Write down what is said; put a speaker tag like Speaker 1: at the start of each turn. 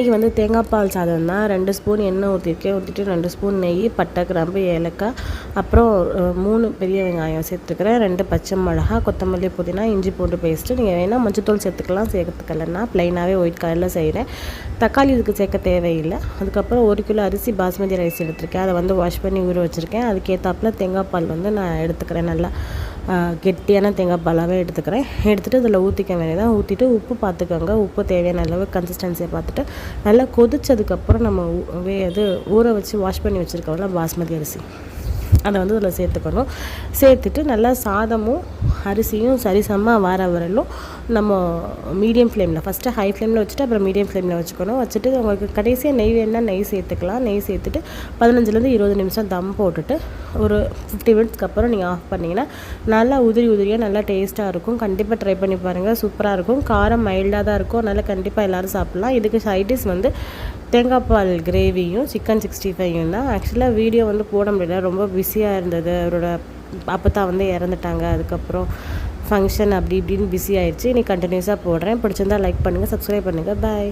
Speaker 1: இன்றைக்கி வந்து தேங்காய் பால் சாதம் தான். 2 ஸ்பூன் எண்ணெய் ஊற்றிட்டு 2 ஸ்பூன் நெய், பட்டை, கிராம்பு, ஏலக்காய், அப்புறம் 3 பெரிய வெங்காயம் சேர்த்துக்கிறேன், 2 பச்சை மிளகா, கொத்தமல்லி, புதினா, இஞ்சி பூண்டு பேஸ்ட்டு. நீங்கள் வேணால் மஞ்சத்தூள் சேர்த்துக்கலாம், சேர்த்துக்கலன்னா ப்ளைனாகவே ஒயிட் கலரில் செய்கிறேன். தக்காளி இதுக்கு சேர்க்க தேவையில்லை. அதுக்கப்புறம் 1 கிலோ அரிசி பாஸ்மதி ரைஸ் எடுத்துருக்கேன், அதை வந்து வாஷ் பண்ணி ஊற வச்சுருக்கேன். அதுக்கேற்றாப்புல தேங்காய் பால் வந்து நான் எடுத்துக்கிறேன். நல்லா கெட்டியான தேங்காய் பாலாகவே எடுத்துகிட்டு அதில் ஊற்றிக்க வேண்டியதான். ஊற்றிட்டு உப்பு பார்த்துக்கோங்க, உப்பு தேவையான அளவு கன்சிஸ்டன்சியை பார்த்துட்டு நல்லா கொதிச்சதுக்கப்புறம் நம்ம அது ஊற வச்சு வாஷ் பண்ணி வச்சுருக்கோம்ல பாஸ்மதி அரிசி, அதை வந்து அதில் சேர்த்துக்கணும். சேர்த்துட்டு நல்லா சாதமும் அரிசியும் சரிசமமாக வர வரலும் நம்ம மீடியம் ஃப்ளேமில், ஃபஸ்ட்டு ஹை ஃப்ளேமில் வச்சுட்டு அப்புறம் மீடியம் ஃப்ளேமில் வச்சுட்டு உங்களுக்கு கடைசியாக நெய் வேணுன்னா நெய் சேர்த்துக்கலாம். நெய் சேர்த்துட்டு 15லேருந்து 20 நிமிஷம் தம் போட்டுட்டு ஒரு 50 மினிட்ஸ்க்கு அப்புறம் நீங்கள் ஆஃப் பண்ணிங்கன்னா நல்லா உதிரியாக நல்லா டேஸ்ட்டாக இருக்கும். கண்டிப்பாக ட்ரை பண்ணி பாருங்கள், சூப்பராக இருக்கும். காரம் மைல்டாக தான் இருக்கும், அதனால் கண்டிப்பாக எல்லோரும் சாப்பிட்லாம். இதுக்கு சைடிஷ் வந்து தேங்காய் பால் கிரேவியும் சிக்கன் 65யும் தான். ஆக்சுவலாக வீடியோ வந்து போட முடியல, ரொம்ப பிஸியாக இருந்தது. அவரோட அப்போ வந்து இறந்துட்டாங்க, அதுக்கப்புறம் ஃபங்க்ஷன் அப்படி இப்படின்னு பிஸி ஆயிடுச்சு. இன்றைக்கி கண்டினியூஸாக போடுறேன். பிடிச்சிருந்தா லைக் பண்ணுங்கள், சப்ஸ்கிரைப் பண்ணுங்கள். பாய்.